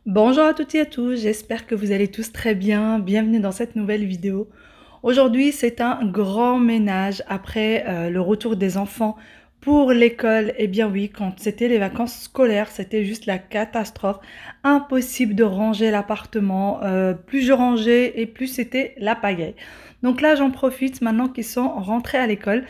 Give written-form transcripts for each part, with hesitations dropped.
Bonjour à toutes et à tous, j'espère que vous allez tous très bien. Bienvenue dans cette nouvelle vidéo. Aujourd'hui, c'est un grand ménage après le retour des enfants pour l'école. Eh bien oui, quand c'était les vacances scolaires, c'était juste la catastrophe. Impossible de ranger l'appartement. Plus je rangeais et plus c'était la pagaille. Donc là, j'en profite maintenant qu'ils sont rentrés à l'école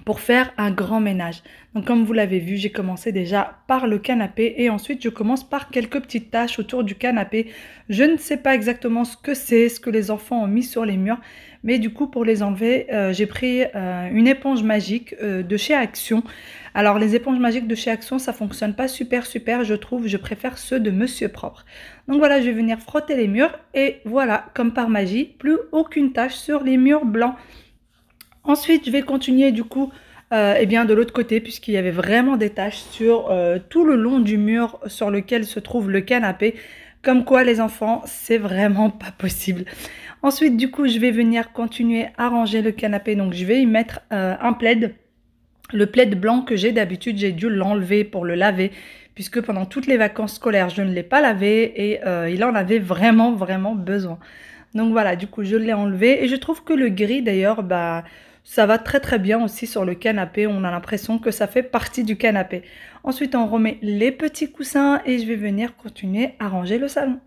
pour faire un grand ménage. Donc comme vous l'avez vu, j'ai commencé déjà par le canapé et ensuite je commence par quelques petites tâches autour du canapé. Je ne sais pas exactement ce que c'est, ce que les enfants ont mis sur les murs, mais du coup pour les enlever, j'ai pris une éponge magique de chez Action. Alors les éponges magiques de chez Action, ça fonctionne pas super je trouve, je préfère ceux de Monsieur Propre. Donc voilà, je vais venir frotter les murs et voilà, comme par magie, plus aucune tache sur les murs blancs. Ensuite, je vais continuer du coup eh bien, de l'autre côté puisqu'il y avait vraiment des taches sur tout le long du mur sur lequel se trouve le canapé. Comme quoi les enfants, c'est vraiment pas possible. Ensuite, du coup, je vais venir continuer à ranger le canapé. Donc, je vais y mettre un plaid. Le plaid blanc que j'ai d'habitude, j'ai dû l'enlever pour le laver puisque pendant toutes les vacances scolaires, je ne l'ai pas lavé et il en avait vraiment besoin. Donc voilà, du coup, je l'ai enlevé et je trouve que le gris d'ailleurs, bah, ça va très bien aussi sur le canapé. On a l'impression que ça fait partie du canapé. Ensuite, on remet les petits coussins et je vais venir continuer à ranger le salon.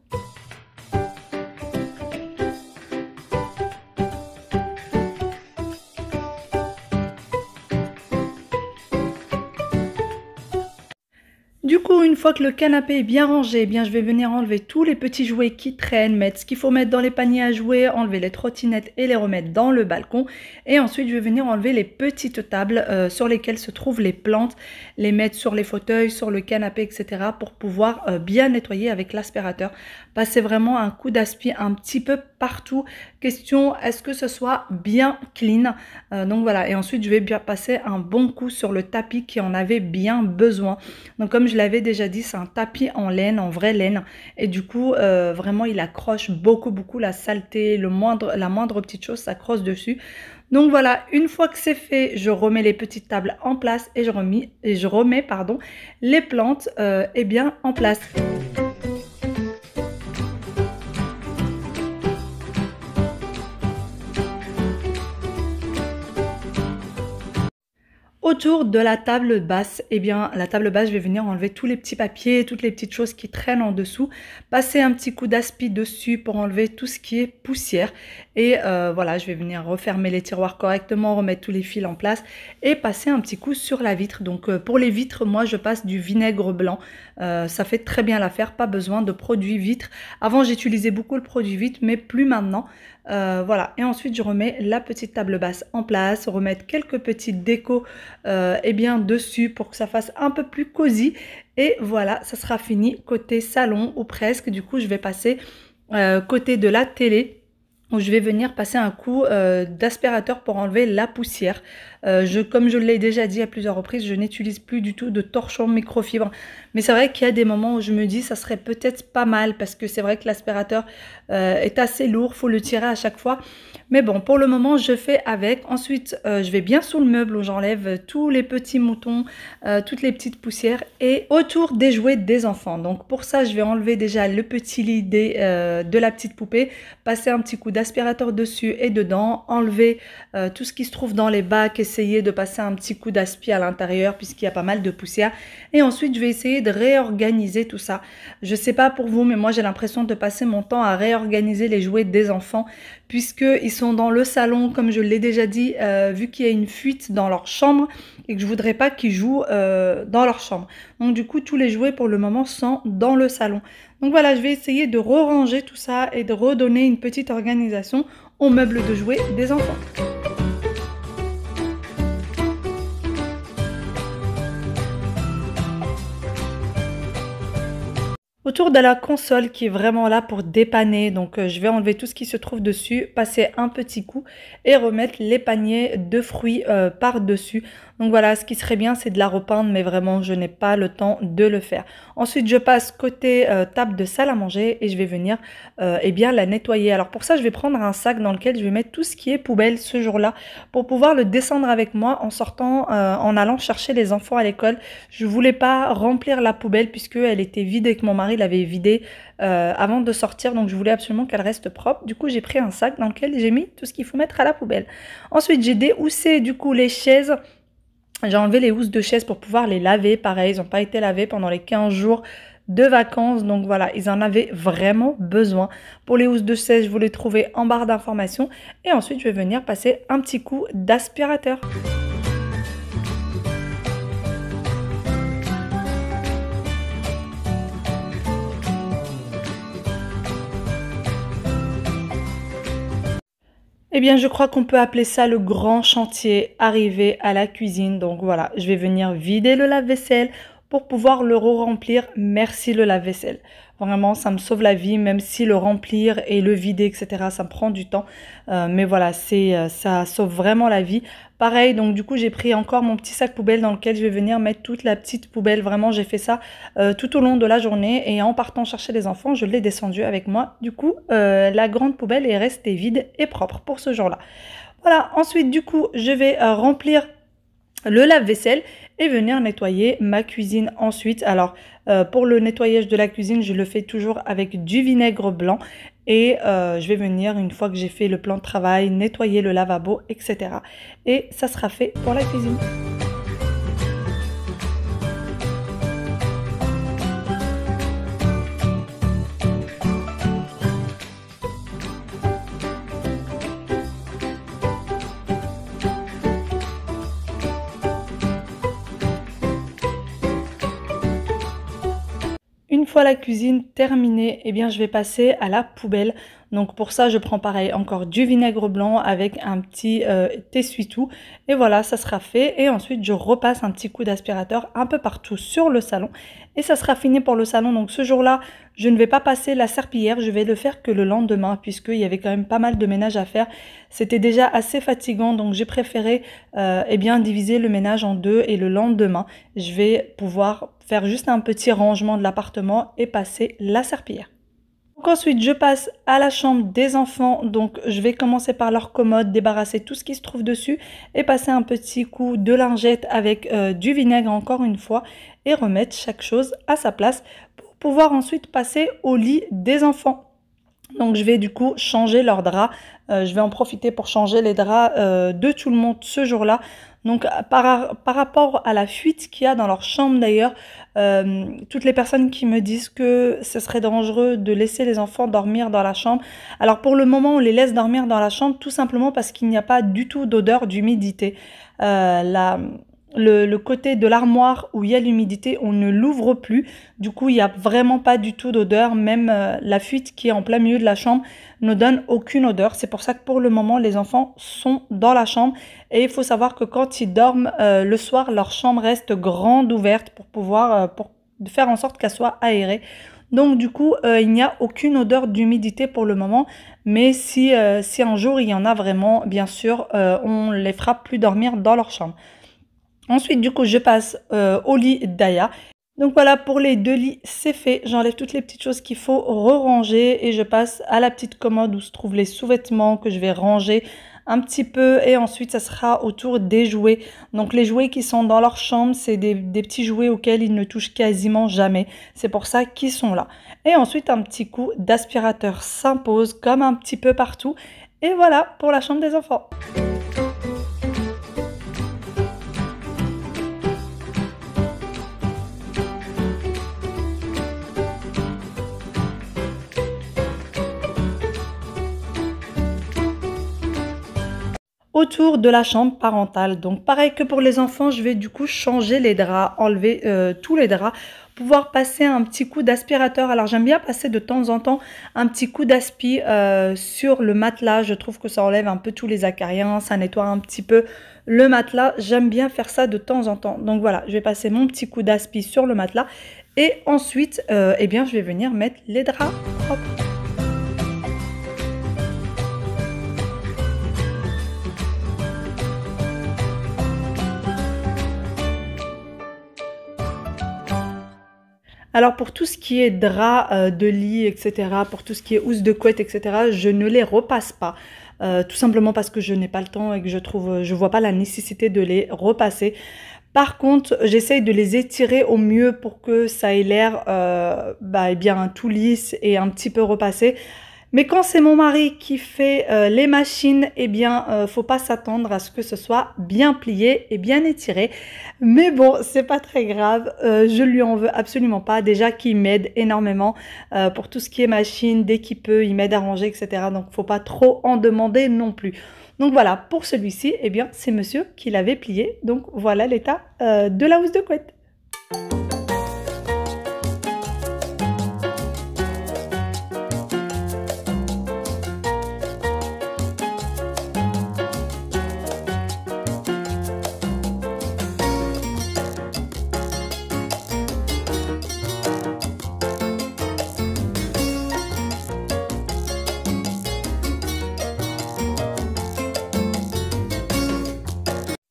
Du coup, une fois que le canapé est bien rangé, eh bien, je vais venir enlever tous les petits jouets qui traînent, mettre ce qu'il faut mettre dans les paniers à jouets, enlever les trottinettes et les remettre dans le balcon. Et ensuite, je vais venir enlever les petites tables sur lesquelles se trouvent les plantes, les mettre sur les fauteuils, sur le canapé, etc. pour pouvoir bien nettoyer avec l'aspirateur. Passer vraiment un coup d'aspi un petit peu partout. Question, est-ce que ce soit bien clean? Donc voilà, et ensuite, je vais bien passer un bon coup sur le tapis qui en avait bien besoin. Donc comme je l'avais déjà dit, c'est un tapis en laine, en vraie laine. Et du coup, vraiment, il accroche beaucoup la saleté, la moindre petite chose s'accroche dessus. Donc voilà, une fois que c'est fait, je remets les petites tables en place et je remets pardon, les plantes eh bien, en place. Autour de la table basse, eh bien, la table basse, je vais venir enlever tous les petits papiers, toutes les petites choses qui traînent en dessous, passer un petit coup d'aspi dessus pour enlever tout ce qui est poussière. Et voilà, je vais venir refermer les tiroirs correctement, remettre tous les fils en place et passer un petit coup sur la vitre. Donc pour les vitres, moi, je passe du vinaigre blanc. Ça fait très bien l'affaire, pas besoin de produit vitre. Avant, j'utilisais beaucoup le produit vitre, mais plus maintenant. Voilà, et ensuite je remets la petite table basse en place, remettre quelques petites décos eh bien, dessus pour que ça fasse un peu plus cosy. Et voilà, ça sera fini côté salon ou presque. Du coup, je vais passer côté de la télé où je vais venir passer un coup d'aspirateur pour enlever la poussière. Comme je l'ai déjà dit à plusieurs reprises, je n'utilise plus du tout de torchon microfibre. Mais c'est vrai qu'il y a des moments où je me dis ça serait peut-être pas mal parce que c'est vrai que l'aspirateur est assez lourd, il faut le tirer à chaque fois. Mais bon, pour le moment, je fais avec. Ensuite, je vais bien sous le meuble où j'enlève tous les petits moutons, toutes les petites poussières et autour des jouets des enfants. Donc pour ça, je vais enlever déjà le petit lit de la petite poupée, passer un petit coup d'aspirateur dessus et dedans, enlever tout ce qui se trouve dans les bacs, essayer de passer un petit coup d'aspi à l'intérieur puisqu'il y a pas mal de poussière. Et ensuite, je vais essayer de réorganiser tout ça. Je sais pas pour vous, mais moi j'ai l'impression de passer mon temps à réorganiser les jouets des enfants puisqu'ils sont dans le salon, comme je l'ai déjà dit, vu qu'il y a une fuite dans leur chambre et que je voudrais pas qu'ils jouent dans leur chambre. Donc du coup, tous les jouets pour le moment sont dans le salon. Donc voilà, je vais essayer de re-ranger tout ça et de redonner une petite organisation aux meubles de jouets des enfants. Autour de la console qui est vraiment là pour dépanner, donc je vais enlever tout ce qui se trouve dessus, passer un petit coup et remettre les paniers de fruits par-dessus. Donc voilà, ce qui serait bien, c'est de la repeindre, mais vraiment, je n'ai pas le temps de le faire. Ensuite, je passe côté table de salle à manger et je vais venir eh bien, la nettoyer. Alors pour ça, je vais prendre un sac dans lequel je vais mettre tout ce qui est poubelle ce jour-là pour pouvoir le descendre avec moi en sortant, en allant chercher les enfants à l'école. Je voulais pas remplir la poubelle puisque elle était vide et que mon mari mari l'avait vidée avant de sortir, donc je voulais absolument qu'elle reste propre. Du coup, j'ai pris un sac dans lequel j'ai mis tout ce qu'il faut mettre à la poubelle. Ensuite, j'ai déhoussé du coup les chaises. J'ai enlevé les housses de chaises pour pouvoir les laver. Pareil, ils n'ont pas été lavés pendant les 15 jours de vacances. Donc voilà, ils en avaient vraiment besoin. Pour les housses de chaises, je vous les trouvais en barre d'informations. Et ensuite, je vais venir passer un petit coup d'aspirateur. Eh bien, je crois qu'on peut appeler ça le grand chantier arrivé à la cuisine. Donc voilà, je vais venir vider le lave-vaisselle pour pouvoir le re-remplir. Merci le lave-vaisselle. Vraiment, ça me sauve la vie, même si le remplir et le vider, etc., ça me prend du temps. Mais voilà, ça sauve vraiment la vie. Pareil, donc du coup, j'ai pris encore mon petit sac poubelle dans lequel je vais venir mettre toute la petite poubelle. Vraiment, j'ai fait ça tout au long de la journée. Et en partant chercher les enfants, je l'ai descendu avec moi. Du coup, la grande poubelle est restée vide et propre pour ce jour-là. Voilà, ensuite, du coup, je vais remplir le lave-vaisselle et venir nettoyer ma cuisine ensuite. Alors pour le nettoyage de la cuisine, je le fais toujours avec du vinaigre blanc et je vais venir, une fois que j'ai fait le plan de travail, nettoyer le lavabo, etc. Et ça sera fait pour la cuisine. Une fois la cuisine terminée, eh bien, je vais passer à la poubelle. Donc pour ça, je prends pareil encore du vinaigre blanc avec un petit essuie-tout. Et voilà, ça sera fait. Et ensuite, je repasse un petit coup d'aspirateur un peu partout sur le salon. Et ça sera fini pour le salon. Donc ce jour-là, je ne vais pas passer la serpillière. Je vais le faire que le lendemain puisqu'il y avait quand même pas mal de ménage à faire. C'était déjà assez fatigant. Donc j'ai préféré eh bien, diviser le ménage en deux. Et le lendemain, je vais pouvoir faire juste un petit rangement de l'appartement et passer la serpillière. Donc ensuite, je passe à la chambre des enfants. Donc je vais commencer par leur commode, débarrasser tout ce qui se trouve dessus et passer un petit coup de lingette avec du vinaigre encore une fois et remettre chaque chose à sa place pour pouvoir ensuite passer au lit des enfants. Donc je vais du coup changer leurs draps. Je vais en profiter pour changer les draps de tout le monde ce jour-là. Donc par rapport à la fuite qu'il y a dans leur chambre d'ailleurs, toutes les personnes qui me disent que ce serait dangereux de laisser les enfants dormir dans la chambre. Alors pour le moment, on les laisse dormir dans la chambre tout simplement parce qu'il n'y a pas du tout d'odeur d'humidité. Le côté de l'armoire où il y a l'humidité, on ne l'ouvre plus. Du coup, il n'y a vraiment pas du tout d'odeur. Même la fuite qui est en plein milieu de la chambre ne donne aucune odeur. C'est pour ça que pour le moment, les enfants sont dans la chambre. Et il faut savoir que quand ils dorment le soir, leur chambre reste grande ouverte pour pouvoir pour faire en sorte qu'elle soit aérée. Donc du coup, il n'y a aucune odeur d'humidité pour le moment. Mais si un jour il y en a vraiment, bien sûr, on les fera plus dormir dans leur chambre. Ensuite, du coup, je passe au lit d'Aya. Donc voilà, pour les deux lits, c'est fait. J'enlève toutes les petites choses qu'il faut re-ranger et je passe à la petite commode où se trouvent les sous-vêtements que je vais ranger un petit peu. Et ensuite, ça sera autour des jouets. Donc les jouets qui sont dans leur chambre, c'est des petits jouets auxquels ils ne touchent quasiment jamais. C'est pour ça qu'ils sont là. Et ensuite, un petit coup d'aspirateur s'impose comme un petit peu partout. Et voilà pour la chambre des enfants. Autour de la chambre parentale. Donc pareil que pour les enfants, je vais du coup changer les draps, enlever tous les draps, pouvoir passer un petit coup d'aspirateur. Alors j'aime bien passer de temps en temps un petit coup d'aspi sur le matelas. Je trouve que ça enlève un peu tous les acariens, ça nettoie un petit peu le matelas. J'aime bien faire ça de temps en temps. Donc voilà, je vais passer mon petit coup d'aspi sur le matelas et ensuite, eh bien, je vais venir mettre les draps propres. Alors pour tout ce qui est drap de lit, etc., pour tout ce qui est housse de couette, etc., je ne les repasse pas. Tout simplement parce que je n'ai pas le temps et que je vois pas la nécessité de les repasser. Par contre, j'essaye de les étirer au mieux pour que ça ait l'air eh bien tout lisse et un petit peu repassé. Mais quand c'est mon mari qui fait les machines, eh bien, faut pas s'attendre à ce que ce soit bien plié et bien étiré. Mais bon, c'est pas très grave. Je lui en veux absolument pas. Déjà qu'il m'aide énormément pour tout ce qui est machine, dès qu'il peut, il m'aide à ranger, etc. Donc, faut pas trop en demander non plus. Donc voilà, pour celui-ci, eh bien, c'est monsieur qui l'avait plié. Donc voilà l'état de la housse de couette.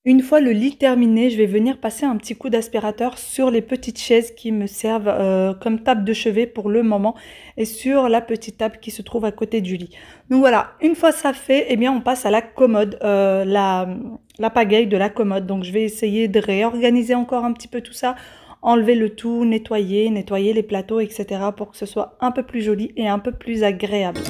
Une fois le lit terminé, je vais venir passer un petit coup d'aspirateur sur les petites chaises qui me servent comme table de chevet pour le moment et sur la petite table qui se trouve à côté du lit. Donc voilà, une fois ça fait, eh bien on passe à la commode, la pagaille de la commode. Donc je vais essayer de réorganiser encore un petit peu tout ça, enlever le tout, nettoyer les plateaux, etc. pour que ce soit un peu plus joli et un peu plus agréable.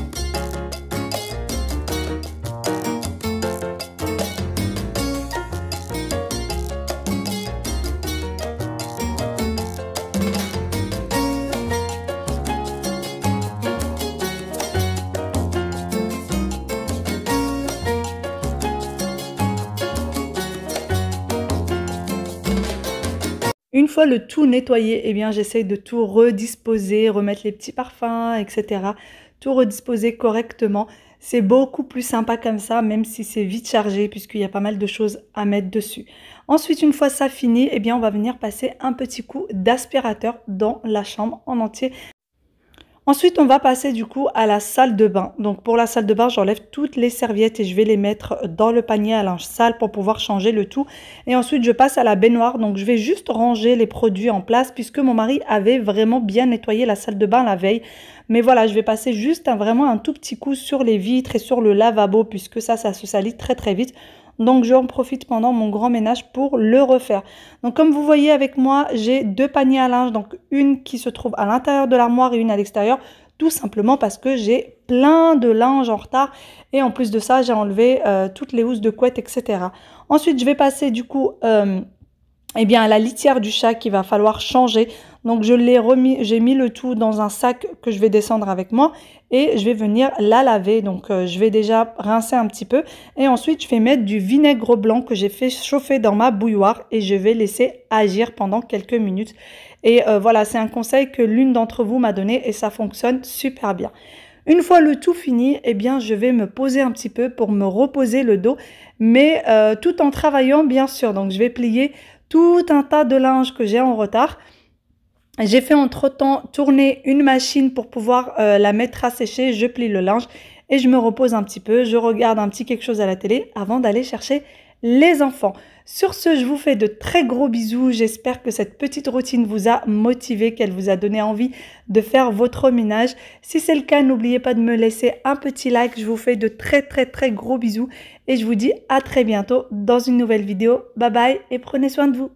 Une fois le tout nettoyé, eh bien j'essaye de tout redisposer, remettre les petits parfums, etc. Tout redisposer correctement. C'est beaucoup plus sympa comme ça, même si c'est vite chargé, puisqu'il y a pas mal de choses à mettre dessus. Ensuite, une fois ça fini, eh bien on va venir passer un petit coup d'aspirateur dans la chambre en entier. Ensuite, on va passer du coup à la salle de bain. Donc pour la salle de bain, j'enlève toutes les serviettes et je vais les mettre dans le panier à linge sale pour pouvoir changer le tout. Et ensuite, je passe à la baignoire. Donc je vais juste ranger les produits en place puisque mon mari avait vraiment bien nettoyé la salle de bain la veille. Mais voilà, je vais passer juste vraiment un tout petit coup sur les vitres et sur le lavabo puisque ça se salit très très vite. Donc j'en profite pendant mon grand ménage pour le refaire. Donc comme vous voyez avec moi, j'ai deux paniers à linge, donc une qui se trouve à l'intérieur de l'armoire et une à l'extérieur, tout simplement parce que j'ai plein de linge en retard et en plus de ça, j'ai enlevé toutes les housses de couette, etc. Ensuite, je vais passer du coup eh bien, à la litière du chat qu'il va falloir changer. Donc je l'ai remis, j'ai mis le tout dans un sac que je vais descendre avec moi et je vais venir la laver. Donc je vais déjà rincer un petit peu et ensuite je vais mettre du vinaigre blanc que j'ai fait chauffer dans ma bouilloire et je vais laisser agir pendant quelques minutes. Et voilà, c'est un conseil que l'une d'entre vous m'a donné et ça fonctionne super bien. Une fois le tout fini, eh bien, je vais me poser un petit peu pour me reposer le dos, mais tout en travaillant bien sûr. Donc je vais plier tout un tas de linge que j'ai en retard. J'ai fait entre-temps tourner une machine pour pouvoir la mettre à sécher. Je plie le linge et je me repose un petit peu. Je regarde un petit quelque chose à la télé avant d'aller chercher les enfants. Sur ce, je vous fais de très gros bisous. J'espère que cette petite routine vous a motivé, qu'elle vous a donné envie de faire votre ménage. Si c'est le cas, n'oubliez pas de me laisser un petit like. Je vous fais de très gros bisous et je vous dis à très bientôt dans une nouvelle vidéo. Bye bye et prenez soin de vous.